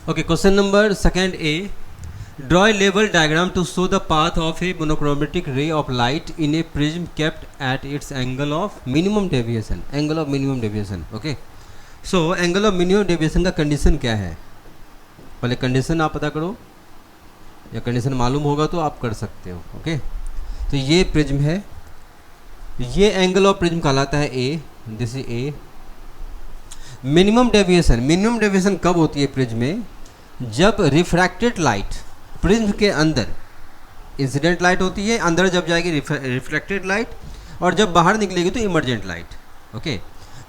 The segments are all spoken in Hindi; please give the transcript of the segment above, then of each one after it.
Okay, question number second A. Draw a level diagram to show the path of a monochromatic ray of light in a prism kept at its angle of minimum deviation. Angle of minimum deviation. Okay. So angle of minimum deviation का कंडीशन क्या है? पहले कंडीशन आप पता करो, या कंडीशन मालूम होगा तो आप कर सकते हो. ओके. तो ये प्रिज्म है, ये एंगल ऑफ प्रिज्म कहलाता है A. This is A. Minimum deviation कब होती है प्रिज्म में? जब रिफ्रैक्टेड लाइट प्रिज्म के अंदर, इंसिडेंट लाइट होती है अंदर जब जाएगी रिफ्लेक्टेड लाइट, और जब बाहर निकलेगी तो emergent light. Okay.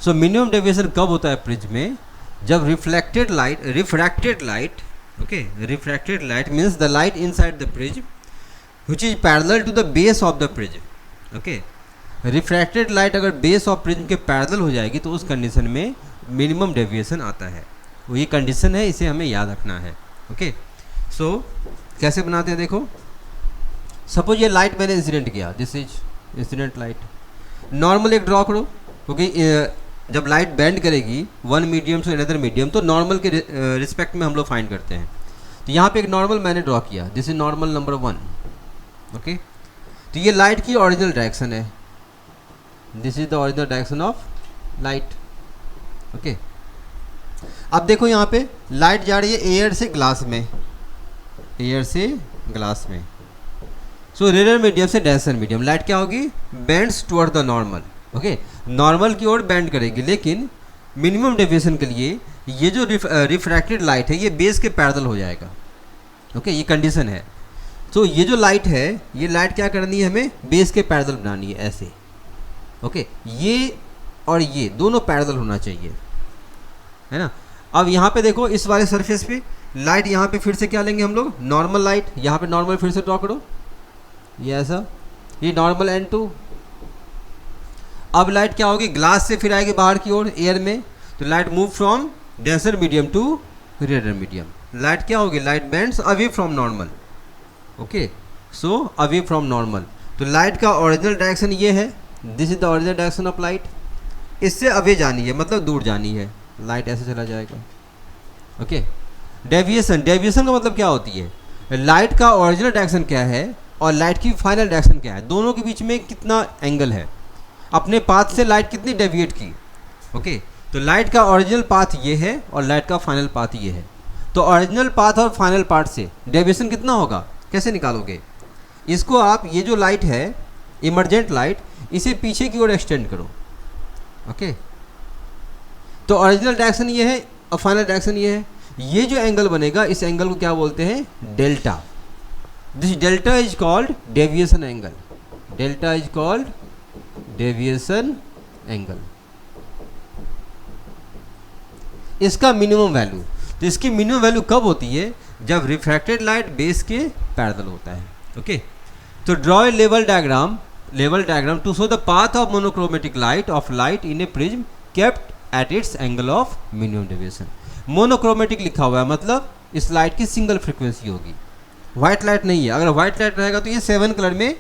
So minimum deviation कब होता है प्रिज्म में? जब refracted light okay, refracted light means the light inside the prism which is parallel to the base of the prism. Okay. Refracted light अगर बेस ऑफ प्रिज्म के पैरेलल हो जाएगी तो उस कंडीशन में मिनिमम डेविएशन आता है. वही कंडीशन है, इसे हमें याद रखना है. ओके. सो कैसे बनाते हैं देखो. सपोज ये लाइट मैंने इंसिडेंट किया, this is incident light. Normal एक ड्रॉ करो, क्योंकि जब लाइट बेंड करेगी वन मीडियम से अनदर मीडियम तो नॉर्मल के रिस्पेक्ट में हम लोग फाइंड करते हैं. तो यहाँ पे एक नॉर्मल मैंने ड्रॉ किया, this is normal number 1. Okay. तो ये लाइट की ओरिजिनल डायरेक्शन है, this is the original direction of light. Okay. अब देखो यहाँ पे लाइट जा रही है एयर से ग्लास में, सो रेयर मीडियम से डेंसर मीडियम. लाइट क्या होगी? Bends toward the normal. Okay. Normal की ओर बेंड करेगी, लेकिन मिनिमम डेविएशन के लिए ये जो रिफ्रैक्टेड लाइट है ये बेस के पैरेलल हो जाएगा. ओके. ये कंडीशन है. तो ये जो लाइट है, ये लाइट क्या करनी है हमें? बेस के पैरेलल बनानी है, ऐसे. ओके. ये और ये दोनों पैरेलल होना चाहिए, है ना. अब यहाँ पे देखो इस वाले सरफेस पे लाइट, यहाँ पे फिर से क्या लेंगे हम लोग? Normal light. यहाँ पे नॉर्मल फिर से ड्रॉ करो, ये ऐसा, ये नॉर्मल N2. अब लाइट क्या होगी? ग्लास से फिर आएगी बाहर की ओर एयर में, तो light move from denser medium to rare medium. Light क्या होगी? Light bends away from normal. Okay. So away from normal. तो लाइट का ओरिजिनल डायरेक्शन ये है, this is the original direction of light. इससे अवे जानी है, मतलब दूर जानी है. लाइट ऐसे चला जाएगा. ओके. डेविएशन का मतलब क्या होती है? लाइट का ओरिजिनल डायरेक्शन क्या है और लाइट की फाइनल डायरेक्शन क्या है, दोनों के बीच में कितना एंगल है, अपने पाथ से लाइट कितनी डेविएट की. ओके. तो लाइट का ओरिजिनल पाथ ये है और लाइट का फाइनल पाथ ये है. तो ओरिजिनल पाथ और फाइनल पाथ से डेविएशन कितना होगा, कैसे निकालोगे? इसको आप, ये जो लाइट है इमर्जेंट लाइट, इसे पीछे की ओर एक्सटेंड करो. ओके. तो ओरिजिनल डायरेक्शन ये है और फाइनल डायरेक्शन ये है. ये जो एंगल बनेगा, इस एंगल को क्या बोलते हैं? Delta. This delta is called deviation angle. Delta is called deviation angle. इसका मिनिमम वैल्यू, तो इसकी मिनिमम वैल्यू कब होती है? जब रिफ्रैक्टेड लाइट बेस के पैरेलल होता है. ओके. तो ड्रॉ ए लेवल diagram to show the path of monochromatic light in a prism kept at its angle of minimum deviation. Monochromatic लिखा हुआ है, मतलब इस लाइट की सिंगल फ्रीक्वेंसी होगी, व्हाइट लाइट नहीं है. अगर व्हाइट लाइट रहेगा तो ये 7 कलर में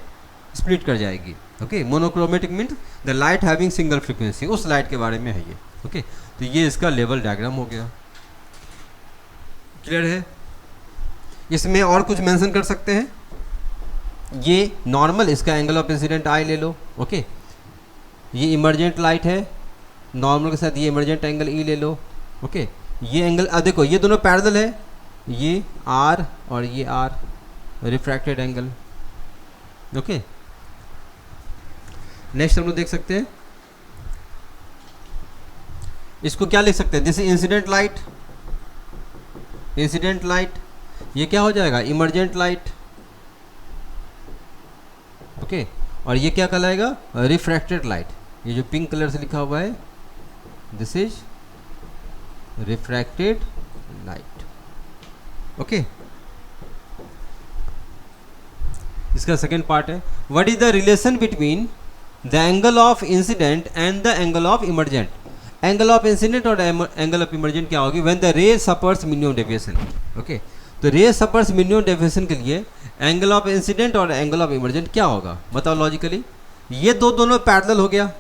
स्प्लिट कर जाएगी. Okay. Monochromatic means the light having single frequency, उस लाइट के बारे में है ये. ओके. तो ये इसका लेवल डायग्राम हो गया. क्लियर है? इसमें और कुछ मेंशन कर सकते हैं. ये नॉर्मल, इसका एंगल ऑफ इंसिडेंट आई ले लो. ओके. ये इमर्जेंट लाइट है, नॉर्मल के साथ ये इमर्जेंट एंगल ई ले लो. ओके. ये एंगल, अब देखो ये दोनों पैरेलल है, ये आर और ये R, refracted angle. Okay. Next हम लोग देख सकते हैं, इसको क्या लिख सकते हैं? दिस इंसिडेंट लाइट, ये क्या हो जाएगा? Emergent light. ओके. और ये क्या कहलाएगा? Refracted light. ये जो पिंक कलर से लिखा हुआ है, this is refracted light. Okay. इसका सेकेंड पार्ट है, what is the relation between the angle of incident and the angle of emergent. Angle of incident और एंगल ऑफ इमर्जेंट क्या होगी? व्हेन द रे सफर्स मिनिमम डेविएशन. ओके. तो रे सफर्स मिनिमम डेविएशन के लिए एंगल ऑफ इंसिडेंट और एंगल ऑफ इमर्जेंट क्या होगा, बताओ लॉजिकली. ये दोनों पैरेलल हो गया,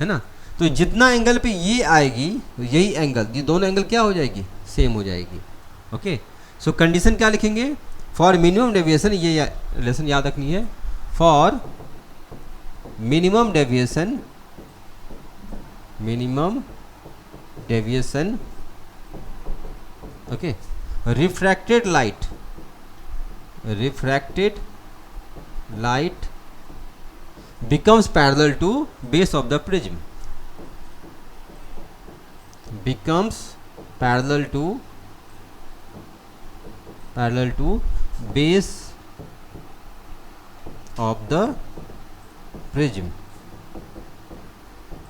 है ना. तो जितना एंगल पे ये आएगी, यही एंगल, ये दोनों एंगल क्या हो जाएगी? सेम हो जाएगी. ओके, सो कंडीशन क्या लिखेंगे? फॉर मिनिमम डेविएशन, ये लेसन याद रखनी है, for minimum deviation, okay, refracted light becomes parallel to base of the prism, becomes parallel to base of the prism,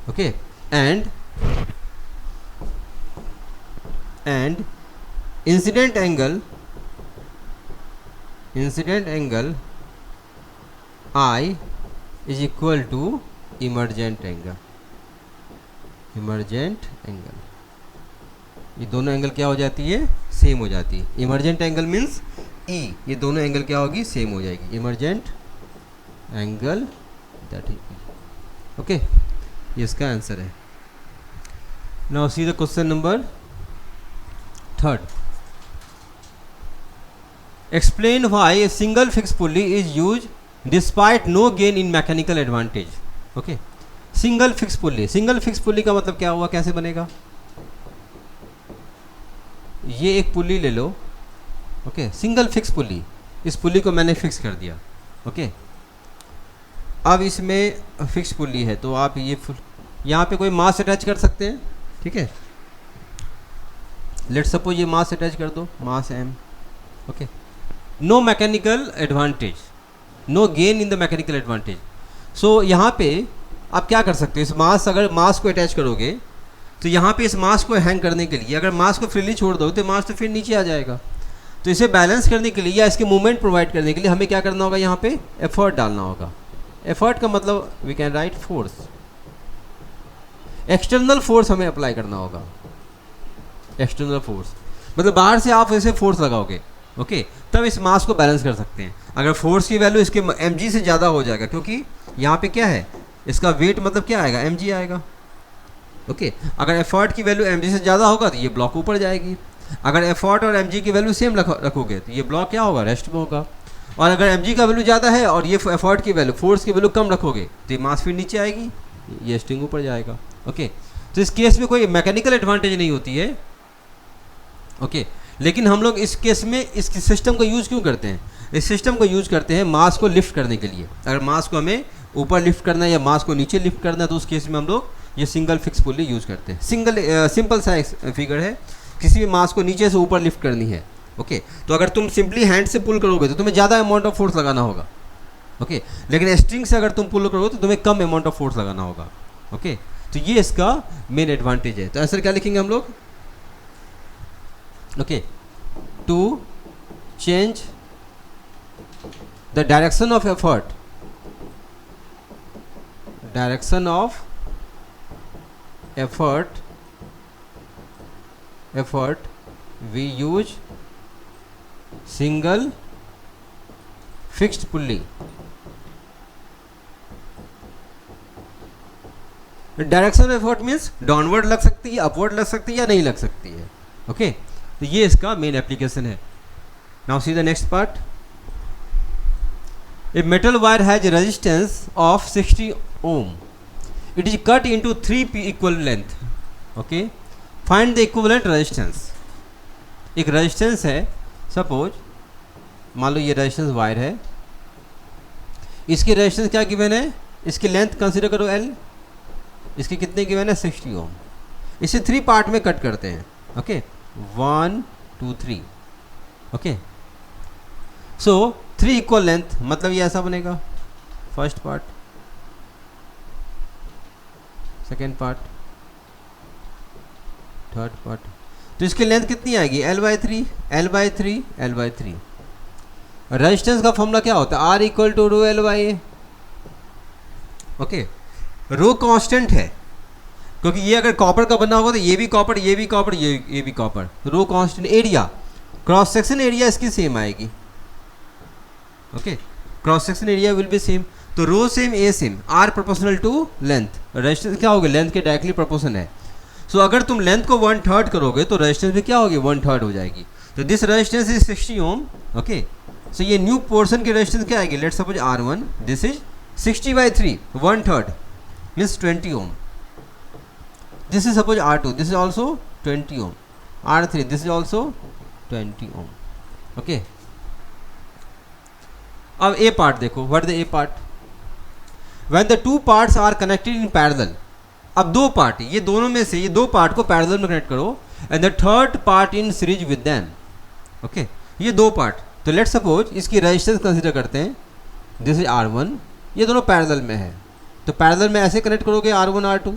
okay, and incident angle I is equal to emergent angle, ये दोनों एंगल क्या हो जाती है? सेम हो जाती है। इमर्जेंट एंगल मीन्स ई, ये दोनों एंगल क्या होगी? सेम हो जाएगी। Emergent angle that is E, okay, ये इसका आंसर है। Now see the question number 3rd, explain why a single fix pulley is use despite no gain in mechanical advantage. Okay, single fix pulley, single fix pulley का मतलब क्या हुआ? कैसे बनेगा? ये एक पुली ले लो, ओके, सिंगल फिक्स पुली, इस पुली को मैंने फिक्स कर दिया, ओके, अब इसमें फिक्स पुली है तो आप ये यहाँ पे कोई मास अटैच कर सकते हैं, ठीक है, लेट सपोज ये मास अटैच कर दो, mass m, okay, no mechanical advantage, no gain in the mechanical advantage. So यहाँ पे आप क्या कर सकते हो? इस मास, अगर मास को अटैच करोगे तो यहाँ पे इस मास को हैंग करने के लिए अगर मास को फ्रीली छोड़ दो तो मास तो फिर नीचे आ जाएगा। तो इसे बैलेंस करने के लिए या इसके मूवमेंट प्रोवाइड करने के लिए हमें क्या करना होगा? यहाँ पे एफर्ट डालना होगा। एफर्ट का मतलब we can write force, external force हमें अप्लाई करना होगा। एक्सटर्नल फोर्स मतलब बाहर से आप ऐसे फोर्स लगाओगे, ओके, तब इस मास को बैलेंस कर सकते हैं। अगर फोर्स की वैल्यू इसके mg से ज़्यादा हो जाएगा, क्योंकि यहाँ पे क्या है, इसका वेट मतलब क्या आएगा? mg आएगा, ओके। अगर एफर्ट की वैल्यू mg से ज़्यादा होगा तो ये ब्लॉक ऊपर जाएगी। अगर एफर्ट और mg की वैल्यू सेम रखोगे तो ये ब्लॉक क्या होगा? रेस्ट में होगा। और अगर mg का वैल्यू ज़्यादा है और ये एफर्ट की वैल्यू, फोर्स की वैल्यू कम रखोगे तो ये मास फिर नीचे आएगी, ये स्ट्रिंग ऊपर जाएगा, ओके। तो इस केस में कोई मैकेनिकल एडवांटेज नहीं होती है, ओके। लेकिन हम लोग इस केस में इस सिस्टम को यूज़ क्यों करते हैं? इस सिस्टम को यूज़ करते हैं मास को लिफ्ट करने के लिए। अगर मास को हमें ऊपर लिफ्ट करना है या मास को नीचे लिफ्ट करना है तो उस केस में हम लोग ये सिंगल फिक्स पुली यूज़ करते हैं। सिंपल सा फिगर है, किसी भी मास को नीचे से ऊपर लिफ्ट करनी है, ओके। तो अगर तुम सिंपली हैंड से पुल करोगे तो तुम्हें ज़्यादा अमाउंट ऑफ फोर्स लगाना होगा, ओके। लेकिन स्ट्रिंग से अगर तुम पुल करोगे तो तुम्हें कम अमाउंट ऑफ फोर्स लगाना होगा, ओके। तो ये इसका मेन एडवांटेज है। तो आंसर क्या लिखेंगे हम लोग? Okay, to change the direction of effort, direction of effort we use single fixed pulley। Direction of effort means downward लग सकती है, अपवर्ड लग सकती है या नहीं लग सकती है, ओके। तो ये इसका मेन एप्लीकेशन है। Now see the next part. A metal wire has resistance of 60 ohm, it is cut into 3 equal length, okay, find the equivalent resistance। एक रेजिस्टेंस है, सपोज मान लो ये रेजिस्टेंस वायर है, इसकी रेजिस्टेंस क्या गिवन है? इसकी लेंथ कंसीडर करो L, इसकी कितने गिवन है? 60 ओम। इसे 3 पार्ट में कट करते हैं, ओके, 1 2 3, ओके। सो 3 इक्वल लेंथ मतलब ये ऐसा बनेगा, first part, second part, third part. तो इसकी लेंथ कितनी आएगी? L/3 L/3 L/3। रेजिस्टेंस का फॉर्मूला क्या होता है? R equal to rho L/A, okay. Rho constant है क्योंकि ये अगर कॉपर का बना होगा तो ये भी कॉपर, ये भी कॉपर, ये भी copper. Rho constant. Area, cross section area इसकी सेम आएगी, okay, cross section area will be same. तो rho same, A same, R proportional to length. Resistance क्या होगी? लेंथ के डायरेक्टली प्रोपोर्शन है। सो अगर तुम लेंथ को 1/3 करोगे तो रेजिस्टेंस भी क्या होगी? 1/3 हो जाएगी। तो this resistance is 60 ohm. Okay, so ये न्यू पोर्शन की रेजिस्टेंस क्या आएगी? Let's suppose R1, this is 60/3, 1/3 means 20 ohm. This is suppose R2, this is also 20 ohm. R3, this is also 20 ohm. Okay, अब ए पार्ट देखो. What the A part? When the two parts are connected in parallel. अब दो पार्ट, ये दोनों में से ये दो पार्ट को पैरेलल में कनेक्ट करो and the third part in series with them. Okay, ये दो पार्ट. तो लेट्स सपोज इसकी रेजिस्टेंस कंसीडर करते हैं. दिस इज R1, ये दोनों पैरेलल में है. तो पैरेलल में ऐसे कनेक्ट करोगे R1 R2,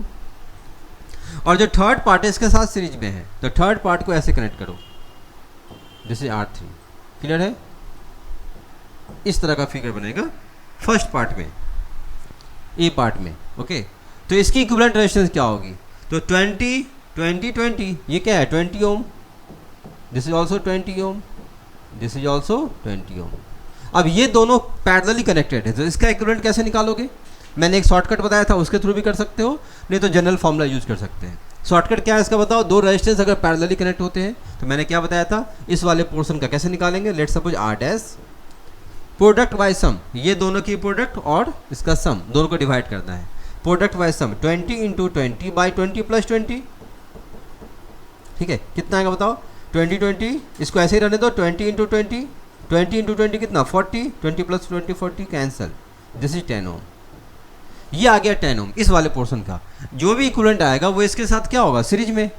और जो थर्ड पार्ट है इसके साथ सीरीज में है तो थर्ड पार्ट को ऐसे कनेक्ट करो. This is R3. क्लियर है? इस तरह का फिगर बनेगा फर्स्ट पार्ट में, ए पार्ट में. ओके, तो इसकी इक्विवेलेंट रेजिस्टेंस क्या होगी? तो 20 20 20, ये क्या है? 20 ohm. This is also 20 ohm. This is also 20 ohm. अब ये दोनों पैरेलली कनेक्टेड है, तो इसका इक्विवेलेंट कैसे निकालोगे? मैंने एक शॉर्टकट बताया था, उसके थ्रू भी कर सकते हो, नहीं तो जनरल फॉर्मूला यूज कर सकते हैं. शॉर्टकट क्या है इसका बताओ? दो रेजिस्टेंस अगर पैरेलली कनेक्ट होते हैं तो मैंने क्या बताया था, इस वाले पोर्शन का कैसे निकालेंगे? Let's suppose R dash product by sum, ये दोनों की प्रोडक्ट और इसका सम, दोनों को डिवाइड करना है. Product by sum 20 × 20 by 20 + 20. ठीक है, कितना आएगा बताओ? 20 20, इसको ऐसे ही रहने दो. 20 × 20, 20 × 20 कितना? 40. 20 + 20 40, कैंसल. दिस इज 10 ओम. ये आ गया 10 ओम इस वाले पोर्शन का. जो भी इक्विवेलेंट आएगा वो इसके साथ क्या होगा? सीरीज में,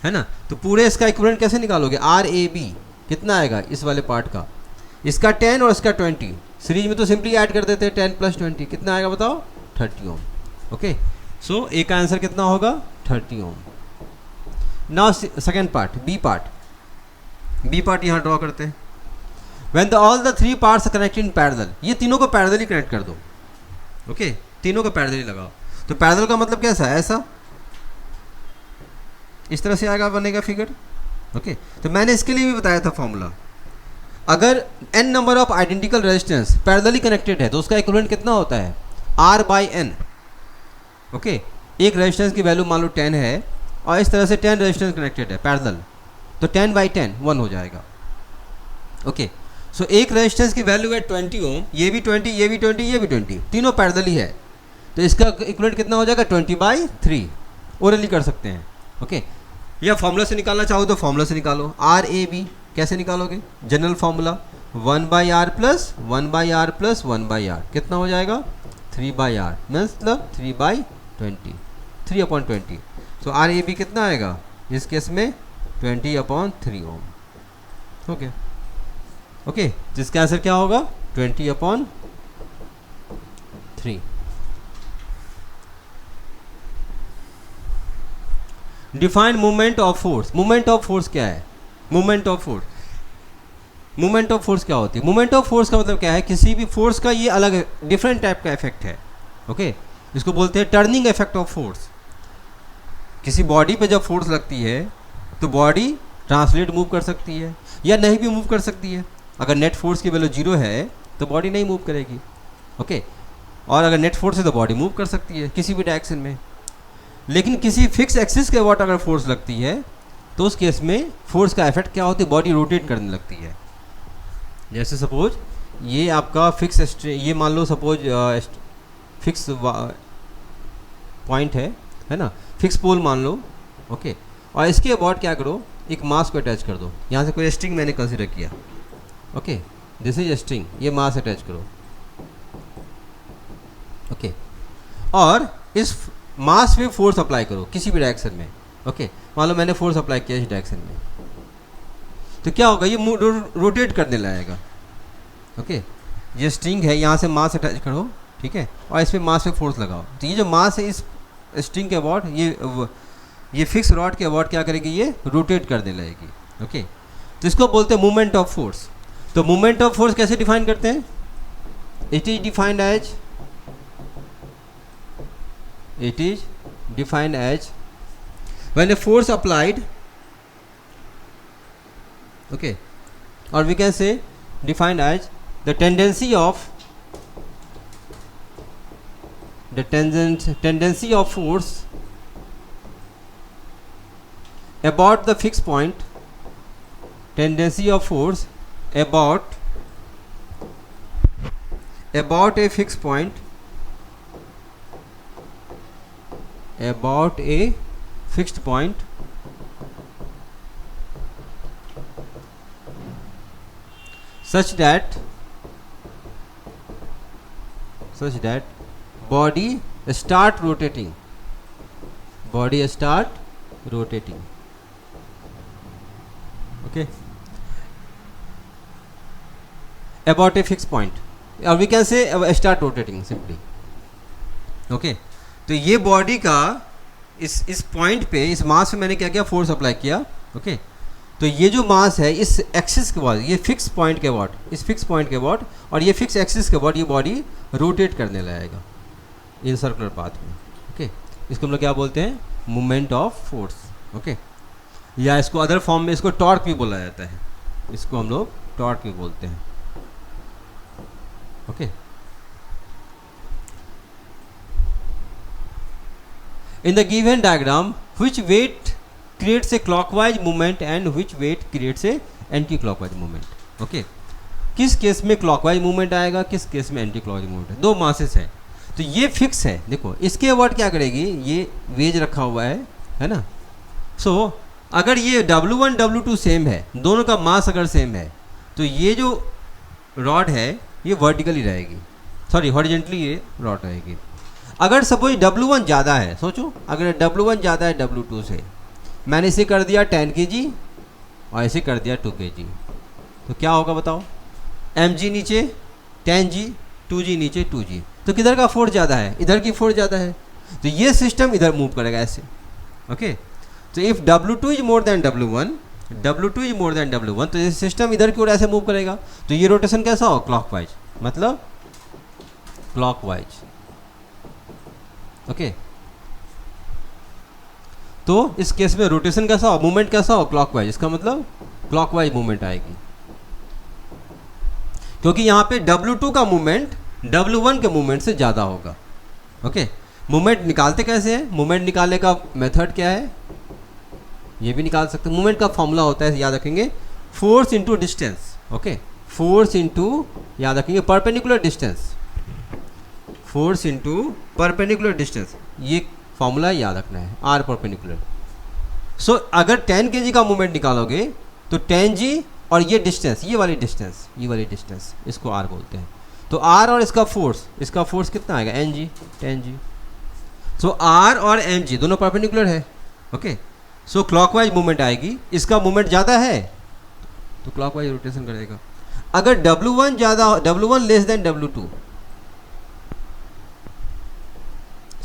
है ना. तो पूरे इसका इक्विवेलेंट कैसे निकालोगे? RAB कितना आएगा इस वाले पार्ट का? इसका 10 और इसका 20. सीरीज में तो सिंपली ऐड कर देते हैं. 10 + 20 कितना आएगा बताओ? 30 ओम. ओके, सो ए का आंसर कितना होगा? 30 ohm. Now second part, B part. B part यहाँ ड्रॉ करते हैं. When all the three parts are connected in parallel, ये तीनों को पैरेलली कनेक्ट कर दो. ओके, तीनों को पैरेलली लगाओ. तो पैरेलल का मतलब कैसा है? ऐसा, इस तरह से आएगा, बनेगा फिगर. ओके, तो मैंने इसके लिए भी बताया था फॉर्मूला. अगर n number of identical resistance parallelly connected है तो उसका इक्विवेलेंट कितना होता है? R/n. ओके, एक रेजिस्टेंस की वैल्यू मान लो 10 है और इस तरह से 10 रेजिस्टेंस कनेक्टेड है पैरेलल, तो 10/10 1 हो जाएगा. ओके, सो एक रेजिस्टेंस की वैल्यू है 20 ओम, ये भी 20, ये भी 20, ये भी 20, तीनों पैरेलली है. तो इसका इक्विवेलेंट कितना हो जाएगा? 20/3. ओरली कर सकते हैं. ओके, या फॉर्मूला से निकालना चाहो तो फॉर्मूला से निकालो. RAB कैसे निकालोगे? General formula 1/R + 1/R + 1/R कितना हो जाएगा? 3/R, मतलब 3/20, 3/20. तो RAB कितना आएगा इस केस में? 20/3 ओम. ओके, ओके, जिसका आंसर क्या होगा? 20/3. Define movement of force. Movement of force क्या है? Movement of force, movement of force क्या होती है? मूवमेंट ऑफ फोर्स का मतलब क्या है? किसी भी फोर्स का ये अलग डिफरेंट टाइप का इफेक्ट है. ओके, इसको बोलते हैं टर्निंग इफेक्ट ऑफ फोर्स. किसी बॉडी पे जब फोर्स लगती है तो बॉडी ट्रांसलेट मूव कर सकती है या नहीं भी मूव कर सकती है. अगर नेट फोर्स की वैल्यू 0 है तो बॉडी नहीं मूव करेगी. ओके, और अगर नेट फोर्स है तो बॉडी मूव कर सकती है किसी भी डायरेक्शन में. लेकिन किसी फिक्स एक्सिस के अबाउट अगर फोर्स लगती है तो उस केस में फोर्स का इफेक्ट क्या होती है? बॉडी रोटेट करने लगती है. जैसे सपोज ये आपका फिक्स, ये मान लो सपोज फिक्स पॉइंट है ना, फिक्स पोल मान लो. ओके, और इसके अबाउट क्या करो? एक मास को अटैच कर दो. यहाँ से कोई स्ट्रिंग मैंने कंसीडर किया. ओके, दिस इज स्ट्रिंग, ये मास अटैच करो. ओके, और इस मास पे फोर्स अप्लाई करो किसी भी डायरेक्शन में. ओके, मान लो मैंने फोर्स अप्लाई किया इस डायरेक्शन में, तो क्या होगा? ये रोटेट करने लगेगा. ओके, ये स्ट्रिंग है, यहाँ से मास अटैच करो. ठीक है, और इस पर मास पे फोर्स लगाओ. तो ये जो मास है इस स्ट्रिंग के अबाउट, ये फिक्स रॉड के अबाउट क्या करेगी? ये रोटेट करने लगेगी. ओके, तो इसको बोलते हैं मूवमेंट ऑफ फोर्स. तो मूवमेंट ऑफ फोर्स कैसे डिफाइन करते हैं? It is defined as when a force applied, okay, or we can say defined as the tendency of force about the fixed point tendency of force about a fixed point, about a fixed point such that body start rotating, okay, about a fixed point, or we can say start rotating simply, okay. तो ये बॉडी का इस पॉइंट पे, इस मास पे मैंने क्या किया, फोर्स अप्लाई किया, ओके। तो ये जो मास है इस एक्सिस के बाद, ये फिक्स पॉइंट के बाद, इस फिक्स पॉइंट के बाद और ये फिक्स एक्सिस के बाद ये बॉडी रोटेट करने लगेगा इन सर्कुलर पाथ में, ओके। इसको हम लोग क्या बोलते हैं, मूवमेंट ऑफ फोर्स, ओके। या इसको अदर फॉर्म में इसको टॉर्क भी बोला जाता है, इसको हम लोग टॉर्क भी बोलते हैं, okay. In the given diagram, which weight creates a clockwise movement and which weight creates a anti-clockwise movement? Okay. किस केस में क्लॉकवाइज मूवमेंट आएगा, किस केस में एंटी क्लॉकवाइज मूवमेंट है। दो मासेस है तो ये फिक्स है। देखो इसके अवॉर्ड क्या करेगी, ये वेज रखा हुआ है ना। सो अगर ये W1 W2 सेम है, दोनों का मास अगर सेम है, तो ये जो रॉड है ये वर्टिकली रहेगी, सॉरी हॉरिजेंटली ये रॉड रहेगी। अगर सपोज W1 ज़्यादा है, सोचो अगर W1 ज़्यादा है W2 से, मैंने इसे कर दिया 10 kg और इसे कर दिया 2 kg, तो क्या होगा बताओ, mg नीचे 10g, 2g नीचे 2g, तो किधर का फोर्स ज़्यादा है, इधर की फोर्स ज़्यादा है, तो ये सिस्टम इधर मूव करेगा ऐसे, ओके। तो if W2 is more than W1, W2 is more than W1, तो ये सिस्टम इधर की ओर ऐसे मूव करेगा, तो ये रोटेशन कैसा हो, क्लॉकवाइज, मतलब क्लॉकवाइज, ओके। तो इस केस में रोटेशन कैसा हो, मूवमेंट कैसा हो, क्लॉकवाइज, इसका मतलब क्लॉकवाइज मूवमेंट आएगी, क्योंकि यहाँ पे W2 का मूवमेंट W1 के मूवमेंट से ज़्यादा होगा, ओके। मूवमेंट निकालते कैसे हैं, मूवमेंट निकालने का मेथड क्या है, ये भी निकाल सकते हैं। मूवमेंट का फॉर्मूला होता है, याद रखेंगे, force into distance, okay. Force into, याद रखेंगे, perpendicular distance, force into perpendicular distance, ये फॉर्मूला याद रखना है, आर परपेंडिकुलर। सो अगर 10 kg का मूवमेंट निकालोगे तो 10g और ये डिस्टेंस, ये वाली डिस्टेंस, इसको आर बोलते हैं। तो आर और इसका फोर्स कितना आएगा, एन 10g। सो आर और एम जी दोनों परपेंडिकुलर है, ओके। सो क्लॉकवाइज मूवमेंट आएगी, इसका मूवमेंट ज़्यादा है तो क्लॉकवाइज रोटेशन करेगा। अगर W1 ज़्यादा, W1 less than W2,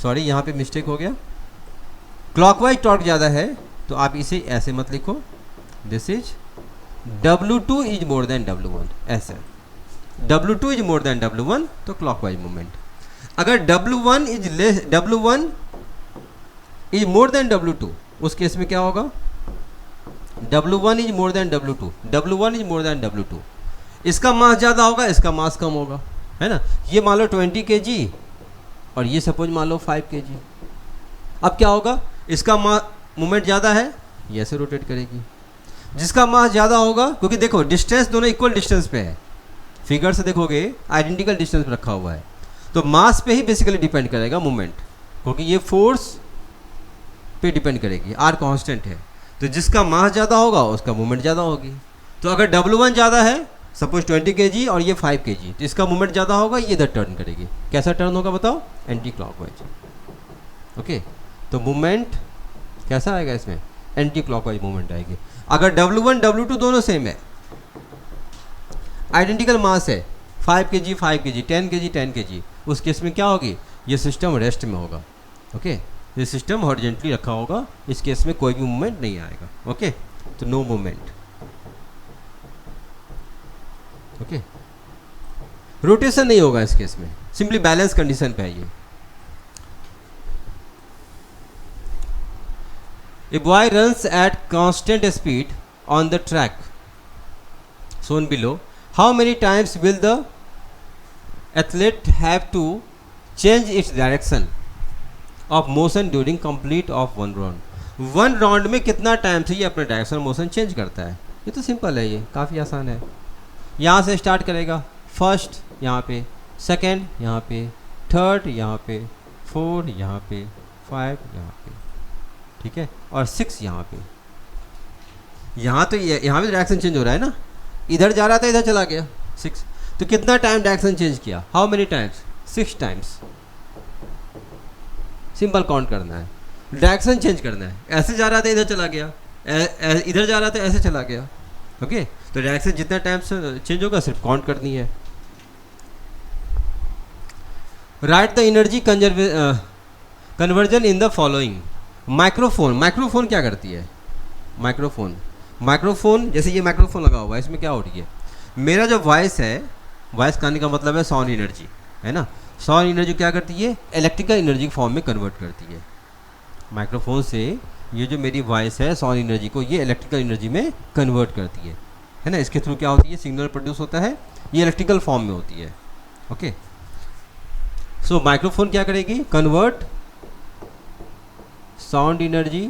sorry यहाँ पे मिस्टेक हो गया, क्लॉकवाइज टॉर्क ज़्यादा है तो आप इसे ऐसे मत लिखो, this is W2 is more than W1, ऐसे W2 is more than W1 तो क्लॉकवाइज मूवमेंट। अगर W1 is more than W2, उस केस में क्या होगा, W1 is more than W2, W1 is more than W2, इसका मास ज़्यादा होगा, इसका मास कम होगा, है ना। ये मान लो 20 kg और ये सपोज मान लो 5 kg। अब क्या होगा, इसका मूवमेंट ज़्यादा है, ये ऐसे रोटेट करेगी, जिसका मास ज़्यादा होगा, क्योंकि देखो डिस्टेंस दोनों इक्वल डिस्टेंस पे है, फिगर से देखोगे आइडेंटिकल डिस्टेंस पे रखा हुआ है, तो मास पे ही बेसिकली डिपेंड करेगा मूवमेंट, क्योंकि ये फोर्स पे डिपेंड करेगी, आर कांस्टेंट है, तो जिसका मास ज़्यादा होगा उसका मूवमेंट ज़्यादा होगी। तो अगर W1 ज़्यादा है, सपोज 20 kg और ये 5 kg, तो इसका मूवमेंट ज़्यादा होगा, ये इधर टर्न करेगी, कैसा टर्न होगा बताओ, एंटी क्लॉकवाइज, ओके। तो मूवमेंट कैसा आएगा इसमें, एंटी क्लॉकवाइज मूवमेंट आएगी। अगर W1 W2 दोनों सेम है, आइडेंटिकल मास है, 5 kg 5 kg, 10 kg 10 kg, उस केस में क्या होगी, ये सिस्टम रेस्ट में होगा, ओके। ये सिस्टम हॉरिजेंटली रखा होगा, इस केस में कोई भी मूवमेंट नहीं आएगा, ओके। तो नो मूवमेंट, ओके। रोटेशन नहीं होगा इस केस में, सिंपली बैलेंस कंडीशन पे है ये। A boy runs at constant speed on the track shown below. How many times will the athlete have to change its direction of motion during complete of one round? One round में कितना टाइम से ये अपना डायरेक्शन मोशन चेंज करता है, ये तो सिंपल है, ये काफ़ी आसान है। यहाँ से स्टार्ट करेगा, फर्स्ट यहाँ पे, सेकेंड यहाँ पे, थर्ड यहाँ पे, फोर्थ यहाँ पे, 5 यहाँ पे, ठीक है, और 6 यहाँ पे। यहाँ तो यहाँ भी डायरेक्शन चेंज हो रहा है ना, इधर जा रहा था इधर चला गया 6। तो कितना टाइम डायरेक्शन चेंज किया, how many times, 6 times. Simple count करना है, डायरेक्शन चेंज करना है। ऐसे जा रहा था इधर चला गया, इधर जा रहा था ऐसे चला गया। ओके, तो डायरेक्शन जितना टाइम से चेंज होगा सिर्फ काउंट करनी है। Right the energy conversion in the following. Microphone क्या करती है, माइक्रोफोन जैसे ये माइक्रोफोन लगा हुआ है, इसमें क्या हो रही है, मेरा जो वॉइस है, वॉइस कहने का मतलब है साउंड एनर्जी, है ना। साउंड एनर्जी क्या करती है, इलेक्ट्रिकल एनर्जी फॉर्म में कन्वर्ट करती है। माइक्रोफोन से ये जो मेरी वॉइस है, साउंड एनर्जी को ये इलेक्ट्रिकल एनर्जी में कन्वर्ट करती है ना। इसके थ्रू क्या होती है, सिग्नल प्रोड्यूस होता है, ये इलेक्ट्रिकल फॉर्म में होती है। ओके, सो माइक्रोफोन क्या करेगी, कन्वर्ट साउंड एनर्जी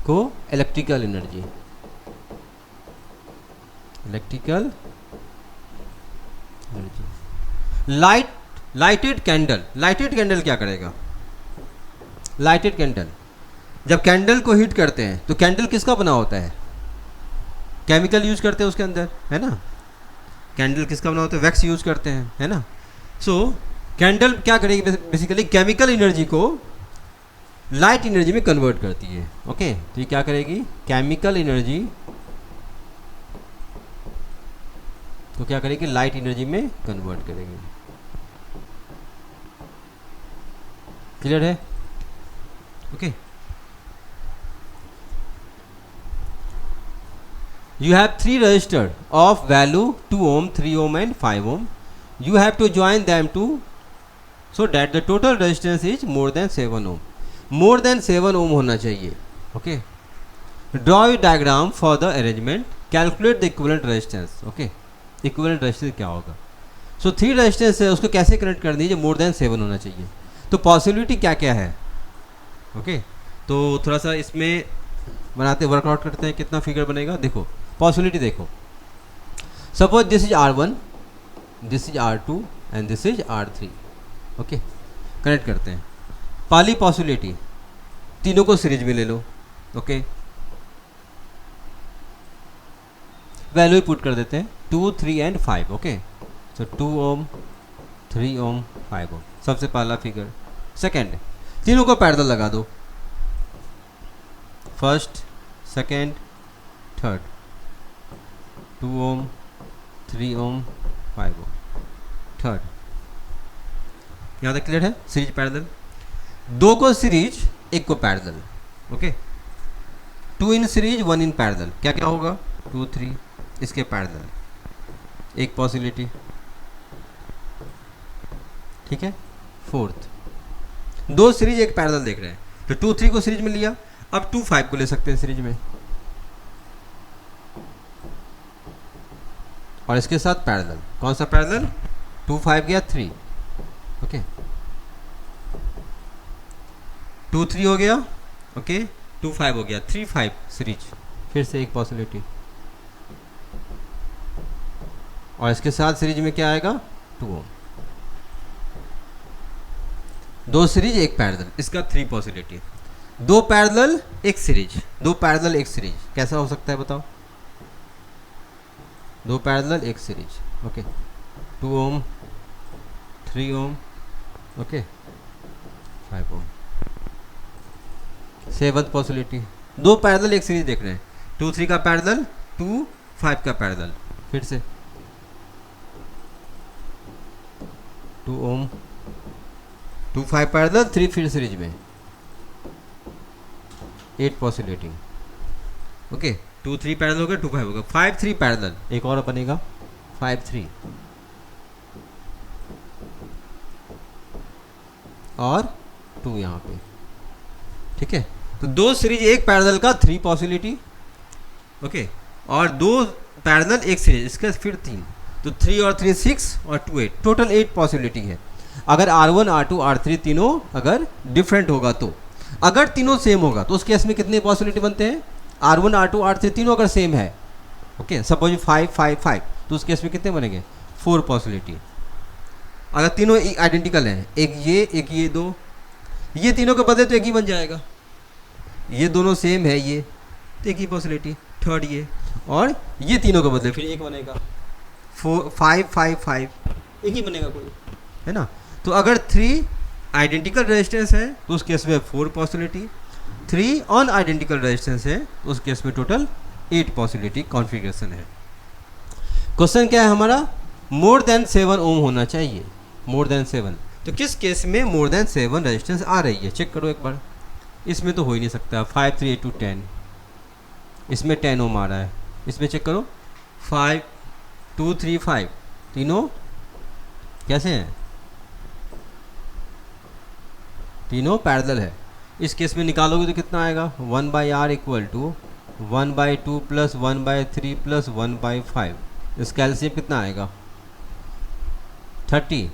को इलेक्ट्रिकल एनर्जी, लाइटेड कैंडल क्या करेगा, लाइटेड कैंडल, जब कैंडल को हीट करते हैं तो कैंडल किसका बना होता है, केमिकल यूज करते हैं उसके अंदर, है ना। कैंडल किसका बना होता है, वैक्स यूज करते हैं, है ना। सो कैंडल क्या करेगी, बेसिकली केमिकल एनर्जी को लाइट एनर्जी में कन्वर्ट करती है। ओके, तो ये क्या करेगी, केमिकल एनर्जी तो क्या करेगी, लाइट एनर्जी में कन्वर्ट करेगी। क्लियर है, okay. You have 3 resistors of value 2 ohm, 3 ohm and 5 ohm. You have to join them to so that the total resistance is more than 7 ohm. More than 7 ohm होना चाहिए। Okay. Draw a diagram for the arrangement. Calculate the equivalent resistance. Okay. Equivalent resistance क्या होगा? So 3 resistance है, उसको कैसे कनेक्ट कर दीजिए, more than 7 होना चाहिए। तो पॉसिबिलिटी क्या क्या है, ओके तो थोड़ा सा इसमें बनाते वर्कआउट करते हैं, कितना फिगर बनेगा। देखो पॉसिबिलिटी देखो, suppose this is R1, this is R2 and this is R3। Okay, connect करते हैं। पहली पॉसिबिलिटी, तीनों को सीरीज में ले लो। ओके, वैल्यू पुट कर देते हैं 2, 3 एंड 5। ओके, सो 2 ओम, 3 ओम, 5 ओम, सबसे पहला फिगर। सेकेंड, तीनों को पैरेलल लगा दो, फर्स्ट, सेकेंड, थर्ड, 2 ओम, 3 ओम, 5 ओम, थर्ड। यहाँ तक क्लियर है, सीरीज पैरेलल। 2 को सीरीज, 1 को parallel. Okay, 2 in series, 1 in parallel. क्या क्या होगा, 2, 3 इसके पैरेलल, एक पॉसिबिलिटी, ठीक है। फोर्थ, 2 सीरीज 1 पैरेलल देख रहे हैं, तो 2, 3 को सीरीज में लिया, अब 2, 5 को ले सकते हैं सीरीज में, और इसके साथ पैरेलल। कौन सा पैरेलल, 2, 5 गया 3। ओके, 2, 3 हो गया, ओके 2, 5 हो गया, 3, 5 सीरीज, फिर से एक पॉसिबिलिटी, और इसके साथ सीरीज में क्या आएगा, 2 ओम। 2 सीरीज 1 पैरेलल, इसका 3 possibility. 2 parallel 1 series, 2 parallel 1 series, कैसा हो सकता है बताओ, 2 पैरेलल 1 सीरीज। ओके, 2 ओम, 3 ओम, ओके 5 ओम। 7th पॉसिबिलिटी, 2 पैरेलल 1 सीरीज देख रहे हैं, 2, 3 का पैरेलल, 2, 5 का पैरेलल, फिर से 2 ओम, 2, 5 पैरेलल, 3 फिर सीरीज में, 8 पॉसिबिलिटी। ओके, 2, 3 पैरेलल हो गया, 2, 5 होगा, 5, 3 पैरेलल, एक और बनेगा 5, 3 और 2 यहाँ पे, ठीक है। तो 2 सीरीज 1 पैरेलल का 3 पॉसिबिलिटी, ओके, और 2 पैरेलल 1 सीरीज, इसका फिर 3, तो 3 और 3 6 और 2 8, टोटल 8 पॉसिबिलिटी है। अगर R1, R2, R3 तीनों अगर डिफरेंट होगा तो, अगर तीनों सेम होगा तो उस केस में कितने पॉसिबिलिटी बनते हैं, R1 R2 R3 तीनों अगर सेम है, ओके, सपोज 5 5 5, तो उस केस में कितने बनेंगे? 4 पॉसिबिलिटी। अगर तीनों आइडेंटिकल हैं, एक ये दो, ये तीनों के बदले तो एक ही बन जाएगा। ये दोनों सेम है, ये तो एक ही पॉसिबिलिटी, थर्ड ये, और ये तीनों के बदले फिर एक बनेगा, 4 5 5 5, एक ही बनेगा कोई, है ना। तो अगर 3 आइडेंटिकल रेजिस्टेंस है तो उस केस में 4 पॉसिबिलिटी, 3 अन आइडेंटिकल रेजिस्टेंस है तो उस केस में टोटल 8 पॉसिबिलिटी कॉन्फ़िगरेशन है। क्वेश्चन क्या है हमारा? मोर देन 7 ओम होना चाहिए, मोर देन 7। तो किस केस में मोर देन 7 रेजिस्टेंस आ रही है? चेक करो एक बार। इसमें तो हो ही नहीं सकता। 5 3 8 2 10, इसमें 10 ओम आ रहा है। इसमें चेक करो, 5 2 3 5, तीनों कैसे हैं? तीनों पैरेलल है। इस केस में निकालोगे तो कितना आएगा? 1/r equal to 1/2 plus 1/3 plus 1/5। इसका एलसीएम कितना आएगा? 30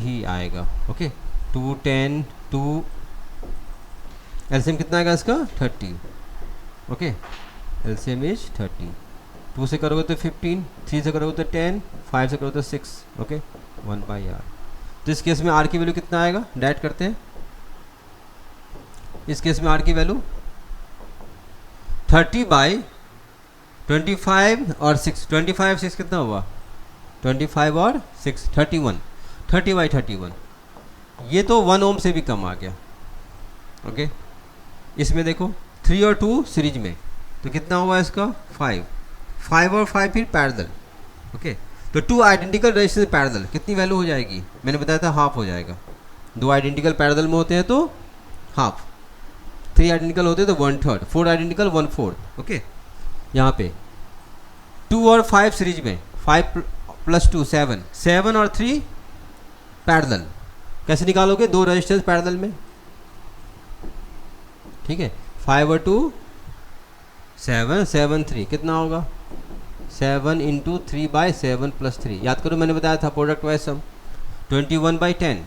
ही आएगा। ओके, 2 10 2, एलसीएम कितना आएगा इसका? 30। Okay, LCM is 30। 2 से करोगे तो 15, 3 से करोगे तो 10, 5 से करोगे तो 6। Okay, 1/r। तो इस केस में r की वैल्यू कितना आएगा? डाइट करते हैं। इस केस में r की वैल्यू 30/25 और 6, 25 6 कितना हुआ? 25 और 6 31, 30/31। ये तो 1 ओम से भी कम आ गया। ओके, इसमें देखो 3 और 2 सीरीज में, तो कितना हुआ इसका? 5 और 5 फिर पैरेलल। ओके, तो 2 आइडेंटिकल रेजिस्टेंस पैरेलल, कितनी वैल्यू हो जाएगी? मैंने बताया था हाफ हो जाएगा। 2 आइडेंटिकल पैरेलल में होते हैं तो हाफ, 3 आइडेंटिकल होते हैं तो 1/3, 4 आइडेंटिकल 1/4। ओके, यहाँ पे 2 और 5 सीरीज में, 5 + 2 7, 7 और 3 पैरेलल। कैसे निकालोगे? 2 रेजिस्टेंस पैरेलल में, ठीक है। 5 और 2 7, 7 3 कितना होगा? 7 × 3/7 + 3। याद करो, मैंने बताया था प्रोडक्ट वाइज सम। 21/10,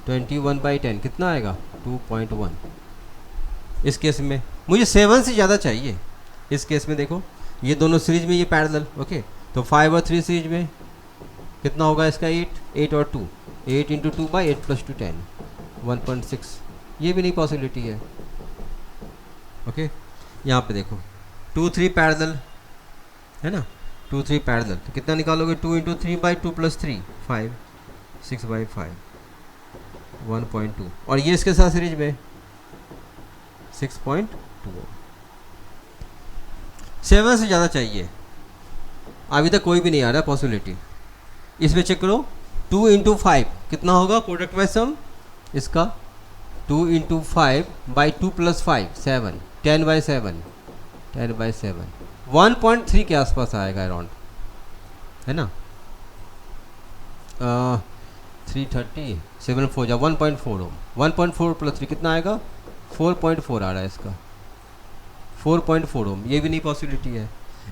21/10 कितना आएगा? 2.1। इस केस में मुझे 7 से ज़्यादा चाहिए। इस केस में देखो, ये दोनों सीरीज में, ये पैरेलल। ओके, तो 5 और 3 सीरीज में कितना होगा इसका? 8 और 2, 8 × 2/8 + 2 10, 1.6। ये भी नहीं पॉसिबिलिटी है। ओके, यहाँ पे देखो 2 3 पैरेलल है ना, 2 3 पैरेलल, तो कितना निकालोगे? 2 × 3/2 + 3 5, 6/5, 1.2। और ये इसके साथ सीरीज में 6.2। 7 से ज़्यादा चाहिए, अभी तक कोई भी नहीं आ रहा पॉसिबिलिटी। इसमें चेक करो, 2 × 5 कितना होगा प्रोडक्ट वाइज सम इसका? 2 × 5/2 + 5 7, 10/7, 10/7, 1.3 के आसपास आएगा अराउंड, है ना। 330 7 4 जा 1.4 ओम, 1.4 + 3 कितना आएगा? 4.4 आ रहा है इसका, 4.4 ओम। ये भी नहीं पॉसिबिलिटी है।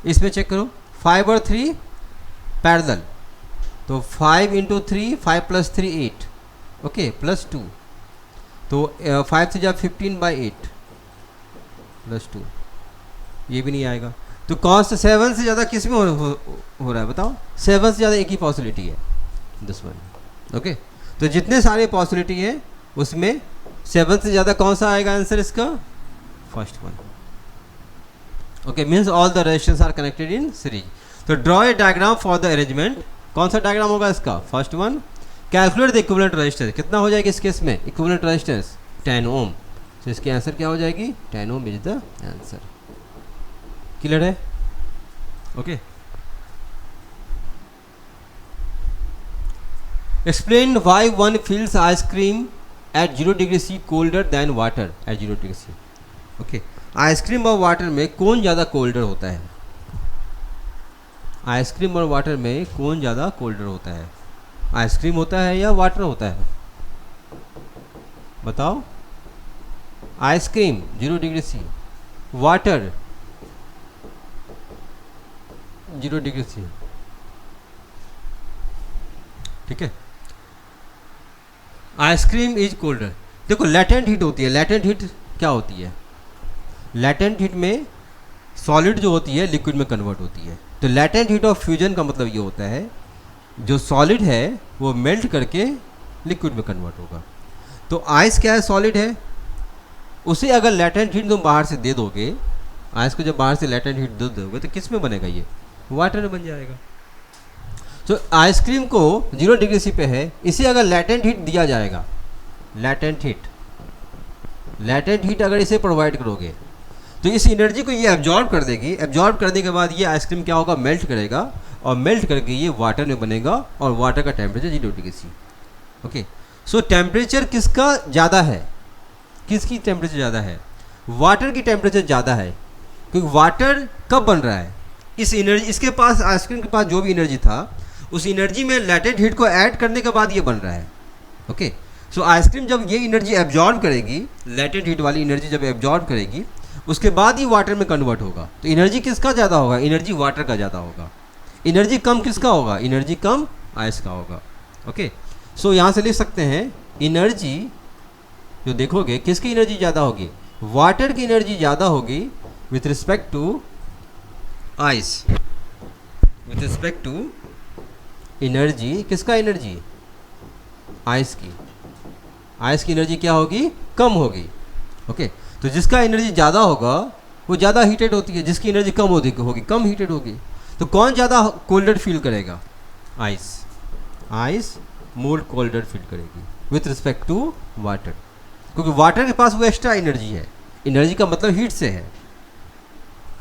इसमें चेक करो, 5 और 3 पैरेलल, तो 5 × 3 5 + 3 8, ओके, प्लस 2, तो 5 से जा 15/8 + 2, ये भी नहीं आएगा। तो कौन सा 7 से ज़्यादा किस में हो रहा है बताओ? 7 से ज़्यादा एक ही पॉसिबिलिटी है, दिस वन। ओके, तो जितने सारे पॉसिबिलिटी है उसमें 7 से ज़्यादा कौन सा आएगा आंसर इसका? First one. Okay, means all the resistance are connected in series. तो draw a diagram for the arrangement. कौन सा डायग्राम होगा इसका? First one. Calculate the equivalent resistance, कितना हो जाएगा इस केस में? Equivalent resistance 10 ohm. तो इसकी आंसर क्या हो जाएगी? 10 ohm is the answer. Clear है? Okay, explain why one feels ice cream at 0° C colder than water at 0° C। Okay, ice cream और वाटर में कौन ज़्यादा कोल्डर होता है? आइसक्रीम और वाटर में कौन ज़्यादा कोल्डर होता है? आइसक्रीम होता है या वाटर होता है? बताओ। आइसक्रीम 0° C, वाटर 0° C, ठीक है। Ice cream is colder. देखो, लेटेंट हीट होती है, लेटेंट हीट क्या होती है? लैटेंट हीट में सॉलिड जो होती है लिक्विड में कन्वर्ट होती है। तो लैटेंट हीट ऑफ फ्यूजन का मतलब ये होता है जो सॉलिड है वो मेल्ट करके लिक्विड में कन्वर्ट होगा। तो आइस क्या है? सॉलिड है। उसे अगर लैटेंट हीट तुम बाहर से दे दोगे, आइस को जब बाहर से लैटेंट हीट दे दोगे तो किस में बनेगा? ये वाटर में बन जाएगा। तो आइसक्रीम को 0 डिग्री सी पे है, इसे अगर लैटेंट हीट दिया जाएगा, लैटेंट हीट अगर इसे प्रोवाइड करोगे तो इस एनर्जी को ये एब्जॉर्ब कर देगी। एब्जॉर्ब करने के बाद ये आइसक्रीम क्या होगा? मेल्ट करेगा और मेल्ट करके ये वाटर में बनेगा और वाटर का temperature 0 degree C. Okay, so temperature किसका ज़्यादा है? किसकी टेम्परेचर ज़्यादा है? वाटर की टेम्परेचर ज़्यादा है, क्योंकि वाटर कब बन रहा है? इस एनर्जी, इसके पास, आइसक्रीम के पास जो भी एनर्जी था उस एनर्जी में लैटेंट हीट को ऐड करने के बाद ये बन रहा है। ओके, सो आइसक्रीम जब ये एनर्जी एब्जॉर्ब करेगी, लैटेंट हीट वाली एनर्जी जब एब्जॉर्ब करेगी उसके बाद ही वाटर में कन्वर्ट होगा। तो एनर्जी किसका ज़्यादा होगा? एनर्जी वाटर का ज़्यादा होगा। एनर्जी कम किसका होगा? एनर्जी कम आइस का होगा। ओके, सो यहाँ से लिख सकते हैं एनर्जी जो देखोगे किसकी एनर्जी ज़्यादा होगी? वाटर की एनर्जी ज़्यादा होगी with respect to ice. With respect to energy, किसका एनर्जी? आइस की। आइस की एनर्जी क्या होगी? कम होगी। ओके, तो जिसका एनर्जी ज़्यादा होगा वो ज़्यादा हीटेड होती है, जिसकी एनर्जी कम होगी कम हीटेड होगी। तो कौन ज़्यादा कोल्डर फील करेगा? आइस। आइस मोर कोल्डर फील करेगी विथ रिस्पेक्ट टू वाटर, क्योंकि वाटर के पास वो एक्स्ट्रा एनर्जी है। एनर्जी का मतलब हीट से है।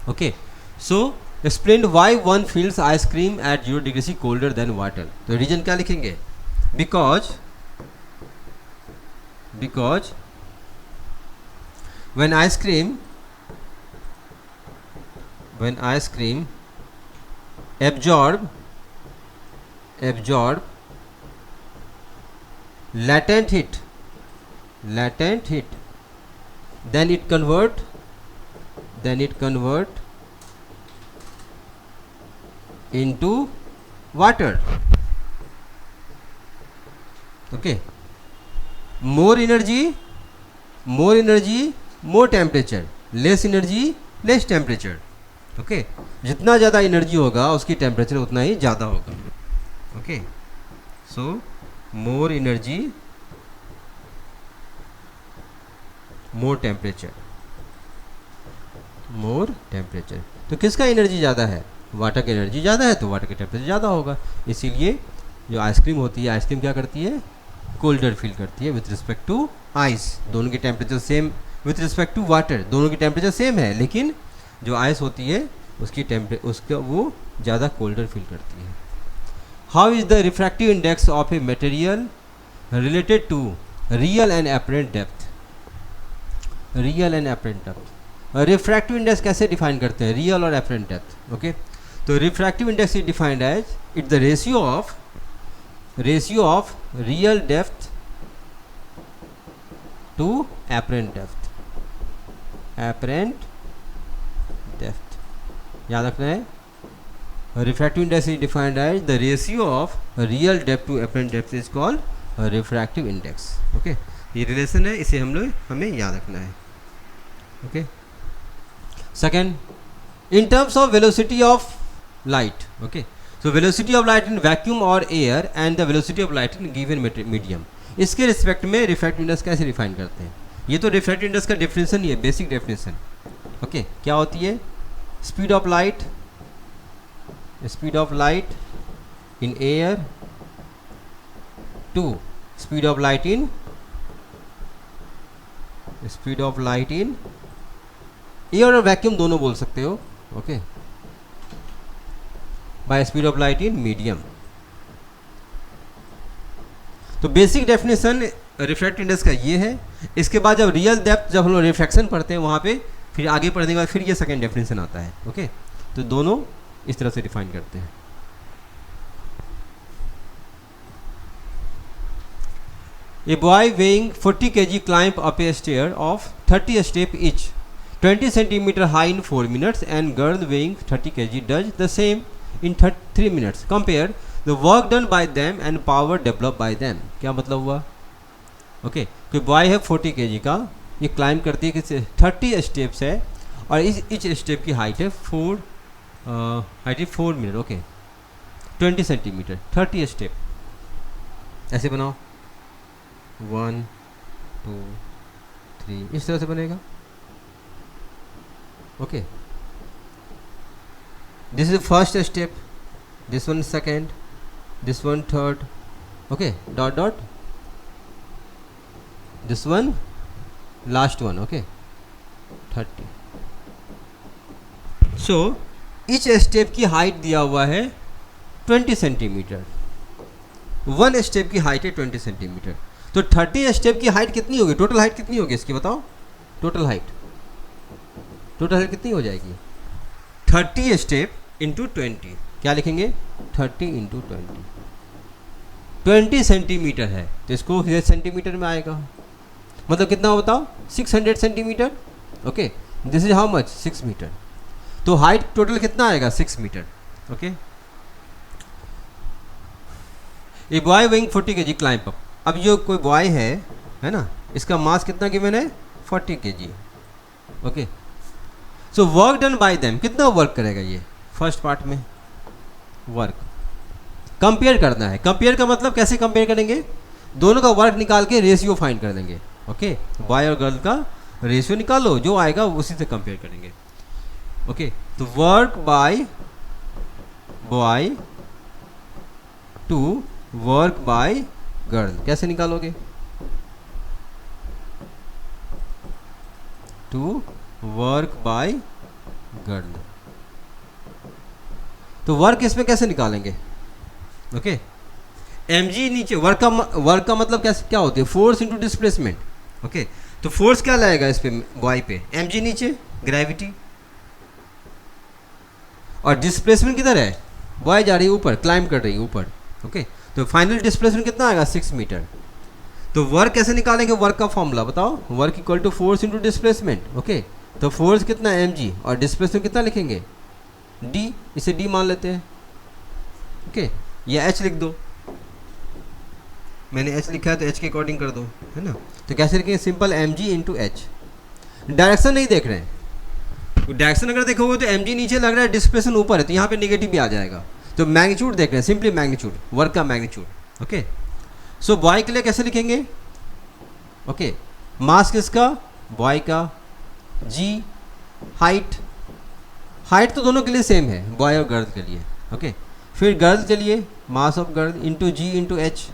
Okay, so explain why one feels ice cream at 0 degree C colder than water. तो रीजन क्या लिखेंगे? Because when ice cream absorb latent heat, then it convert into water. Okay, more energy more temperature, less energy less temperature. Okay, जितना ज़्यादा एनर्जी होगा उसकी टेम्परेचर उतना ही ज़्यादा होगा। ओके, सो मोर एनर्जी मोर टेम्परेचर। तो किसका एनर्जी ज़्यादा है? वाटर की एनर्जी ज़्यादा है तो वाटर का टेम्परेचर ज़्यादा होगा। इसीलिए जो आइसक्रीम होती है, आइसक्रीम क्या करती है? कोल्डर फील करती है विथ रिस्पेक्ट टू आइस। दोनों की temperature same, with respect to water दोनों की टेम्परेचर सेम है, लेकिन जो आइस होती है उसका वो ज़्यादा कोल्डर फील करती है। How is the refractive index of a material related to real and apparent depth? Refractive index कैसे डिफाइन करते हैं? रियल और एपरेंट डेप्थ। ओके, तो refractive index is defined as it's the ratio of real depth to apparent depth। याद रखना है, refractive index is defined as the ratio of real depth to apparent depth is called refractive index। Okay, ये रिलेशन है, इसे हमें याद रखना है। Okay, second, in terms of velocity of light। Okay, so velocity of light in vacuum or air and the velocity of light in given medium, इसके रिस्पेक्ट में रिफ्रैक्टिव इंडेक्स कैसे डिफाइन करते हैं? ये तो रिफ्रैक्टिव इंडेक्स का डेफिनेशन ही है, बेसिक डेफिनेशन। ओके, क्या होती है? Speed of light in air to speed of light in air और वैक्यूम दोनों बोल सकते हो। Okay, by speed of light in medium. तो बेसिक डेफिनेशन रिफ्रैक्टिव इंडेक्स का ये है। इसके बाद जब रियल डेप्थ, जब हम लोग रिफ्रैक्शन पढ़ते हैं वहाँ पे फिर आगे पढ़ने के बाद फिर ये सेकेंड डेफिनेशन आता है। ओके, तो दोनों इस तरह से डिफाइन करते हैं। A boy weighing 40 kg climb up a stair of 30 step each 20 centimeter high in 4 minutes and girl weighing 30 kg does the same in 3 minutes. Compare the work done by them and power developed by them. क्या मतलब हुआ? ओके, कोई बॉय है 40 kg का, ये क्लाइंब करती है कि 30 स्टेप्स है और इच स्टेप की हाइट है 4 मिनट। ओके 20 सेंटीमीटर 30 स्टेप ऐसे बनाओ 1 2 3 इस तरह से बनेगा। Okay this is first step, this one second, this one third, okay dot dot, this one last one. Okay 30। So etch step की हाइट दिया हुआ है 20 सेंटीमीटर, वन स्टेप की हाइट है 20 सेंटीमीटर। तो 30 स्टेप की हाइट कितनी होगी, टोटल हाइट कितनी होगी इसकी बताओ, टोटल हाइट कितनी हो जाएगी? 30 स्टेप इंटू 20, क्या लिखेंगे 30 इंटू 20 सेंटीमीटर है तो इसको सेंटीमीटर में आएगा, मतलब कितना हो बताओ 600 centimetre. Okay this is how much 6 metre, तो हाइट टोटल कितना आएगा 6 metre. Okay a boy weighing 40 kg climb up. अब जो कोई बॉय है ना, इसका मास कितना गिवन है 40 kg। Okay so work done bye them, कितना वर्क करेगा ये फर्स्ट पार्ट में वर्क। कंपेयर करना है, कंपेयर का मतलब कैसे कंपेयर करेंगे, दोनों का वर्क निकाल के रेशियो फाइंड कर देंगे। ओके बॉय और गर्ल का रेशियो निकालो, जो आएगा उसी से कंपेयर करेंगे। ओके तो work by boy to work by girl कैसे निकालोगे, टू वर्क बाय गर्ल। तो वर्क इसमें कैसे निकालेंगे? ओके mg नीचे, वर्क का मतलब कैसे क्या होती है, फोर्स इनटू डिस्प्लेसमेंट। ओके तो फोर्स क्या लाएगा इस पे बॉय पे, mg नीचे ग्रेविटी, और डिस्प्लेसमेंट किधर है, बॉय जा रही है ऊपर, क्लाइंब कर रही है ऊपर। ओके तो फाइनल डिस्प्लेसमेंट कितना आएगा 6 मीटर। तो वर्क कैसे निकालेंगे, वर्क का फॉर्मूला बताओ, work equal to force into displacement. Okay तो फोर्स कितना mg और डिस्प्लेसमेंट कितना लिखेंगे d, इसे d मान लेते हैं। ओके या h लिख दो, मैंने h लिखा है तो h के अकॉर्डिंग कर दो, है ना। तो कैसे लिखेंगे, simple mg into H. Direction नहीं देख रहे हैं, डायरेक्शन अगर देखोगे तो mg नीचे लग रहा है, डिस्प्लेसमेंट ऊपर है, तो यहाँ पे नेगेटिव भी आ जाएगा। तो मैग्नीट्यूड देख रहे हैं, सिंपली मैग्नीट्यूड, वर्क का मैग्नीट्यूड। ओके सो बॉय के लिए कैसे लिखेंगे, ओके मास किसका, बॉय का, g हाइट तो दोनों के लिए सेम है, बॉय और गर्ल के लिए। ओके फिर गर्ल के लिए mass of girl into g into h,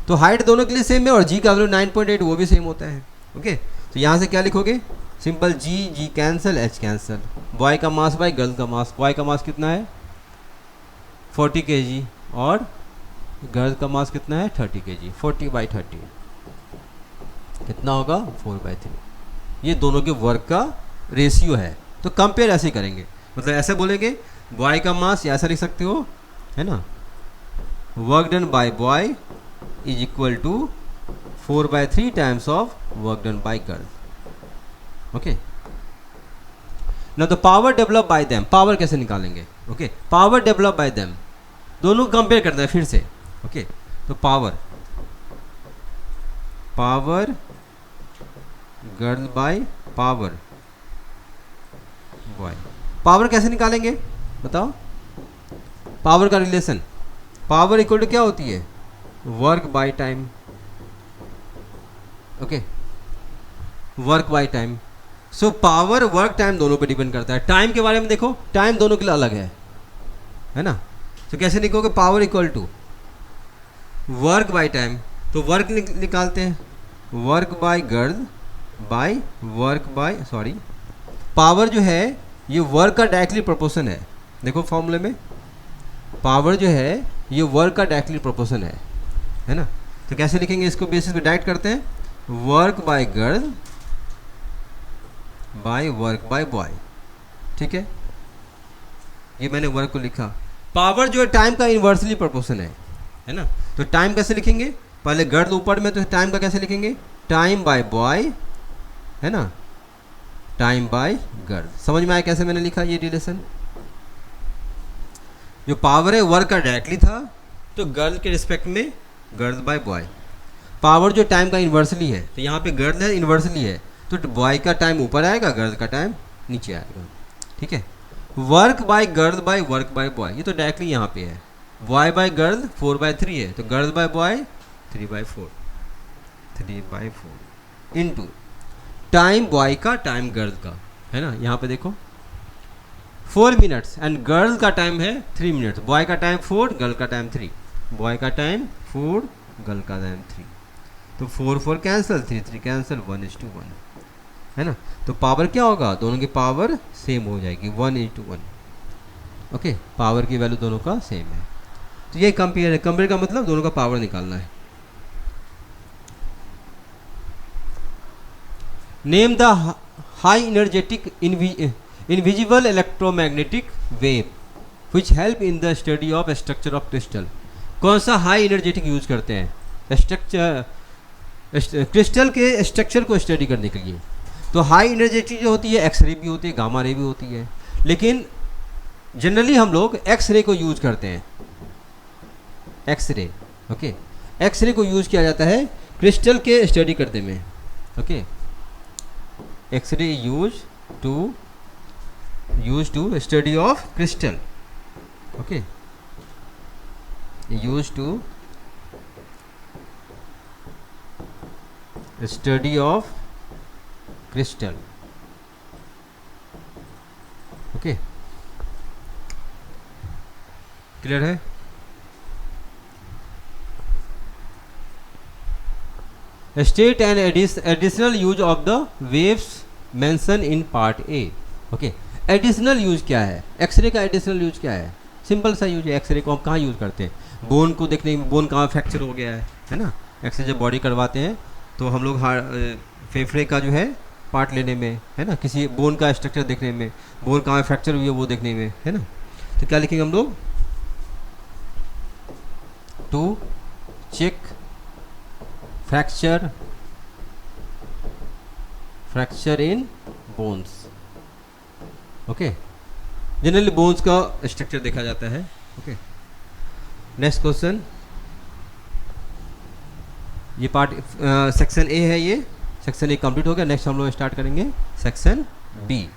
तो हाइट दोनों के लिए सेम है और जी का वैल्यू 9.8 वो भी सेम होता है। ओके तो यहाँ से क्या लिखोगे, सिंपल जी कैंसिल, एच कैंसिल, बॉय का मास बाय गर्ल का मास, बॉय का मास कितना है 40 kg और गर्ल का मास कितना है 30 kg, 40/30 कितना होगा 4/3। ये दोनों के वर्क का रेशियो है। तो कंपेयर ऐसे ही करेंगे, मतलब ऐसे बोलेंगे बॉय का मास, या ऐसा लिख सकते हो, है ना, work done by boy is equal to 4/3 times of work done by girl. Okay ना तो power develop by them, power कैसे निकालेंगे, okay power develop by them, दोनों कंपेयर करते हैं फिर से। ओके तो power girl by power boy, power कैसे निकालेंगे बताओ, पावर का रिलेशन, पावर इक्वल टू क्या होती है, work by time. Okay work by time, so power work time दोनों पे डिपेंड करता है। टाइम के बारे में देखो, टाइम दोनों के लिए अलग है ना। तो कैसे लिखोगे, power equal to work by time, तो वर्क निकालते हैं, work by girl by work by, sorry power जो है ये वर्क का डायरेक्टली प्रोपोर्शन है। देखो फॉर्मूले में पावर जो है ये वर्क का डायरेक्टली प्रोपोर्शन है ना। तो कैसे लिखेंगे इसको, बेसिस पे डायरेक्ट करते हैं, work by girl by work by boy. ठीक है ये मैंने वर्क को लिखा। पावर जो है टाइम का इन्वर्सली प्रोपोर्शन है ना। तो टाइम कैसे लिखेंगे, पहले गर्ल ऊपर में, तो टाइम का कैसे लिखेंगे, टाइम बाय बॉय, है ना, टाइम बाय गर्ल। समझ में आया कैसे मैंने लिखा ये रिलेशन। जो पावर है वर्क का डायरेक्टली था, तो गर्ल के रिस्पेक्ट में गर्ल बाय बॉय। पावर जो टाइम का इन्वर्सली है, तो यहाँ पे गर्ल है इन्वर्सली है, तो बॉय का टाइम ऊपर आएगा, गर्ल का टाइम नीचे आएगा। ठीक है, work by girl by work by boy, ये तो डायरेक्टली यहाँ पे है। बॉय बाय गर्ल 4/3 है, तो girl by boy 3/4 into time boy का टाइम गर्ल का, है ना। यहाँ पे देखो 4 मिनट्स एंड गर्ल का टाइम है 3 मिनट्स, बॉय का टाइम 4, गर्ल का टाइम 3, बॉय का टाइम 4, गर्ल का टाइम 3, तो 4 कैंसिल, 3 कैंसिल, 1:1, है ना। तो पावर क्या होगा, दोनों की पावर सेम हो जाएगी, 1:1। ओके, पावर की वैल्यू दोनों का सेम है। तो ये कंपेयर है, कंपेयर का मतलब दोनों का पावर निकालना है। Name the high energetic invisible electromagnetic wave which help in the study of structure of crystal. कौन सा हाई एनर्जेटिक यूज करते हैं स्ट्रक्चर, क्रिस्टल के स्ट्रक्चर को स्टडी करने के लिए। तो हाई एनर्जेटिक जो होती है एक्सरे भी होती है, गामा रे भी होती है, लेकिन जनरली हम लोग एक्सरे को यूज करते हैं, एक्सरे। ओके, एक्सरे को यूज किया जाता है क्रिस्टल के स्टडी करने में। ओके, X ray use to study of crystal. Okay, use to study of crystal. Okay, clear है। State and additional use of the waves mention in part A. Okay, additional use क्या है, एक्सरे का एडिशनल यूज क्या है, सिंपल सा यूज है। एक्सरे को हम कहाँ यूज करते हैं, बोन को देखने में, बोन कहाँ फ्रैक्चर हो गया है ना। एक्सरे जब बॉडी करवाते हैं तो हम लोग फेफड़े का जो है पार्ट लेने में, है ना, किसी बोन का स्ट्रक्चर देखने में, बोन कहाँ फ्रैक्चर हुई है वो देखने में, है ना। तो क्या लिखेंगे हम लोग, to check fracture in bones. ओके, जनरली बोन्स का स्ट्रक्चर देखा जाता है। ओके, नेक्स्ट क्वेश्चन, ये पार्ट सेक्शन ए है, ये सेक्शन ए कंप्लीट हो गया। नेक्स्ट हम लोग स्टार्ट करेंगे सेक्शन बी।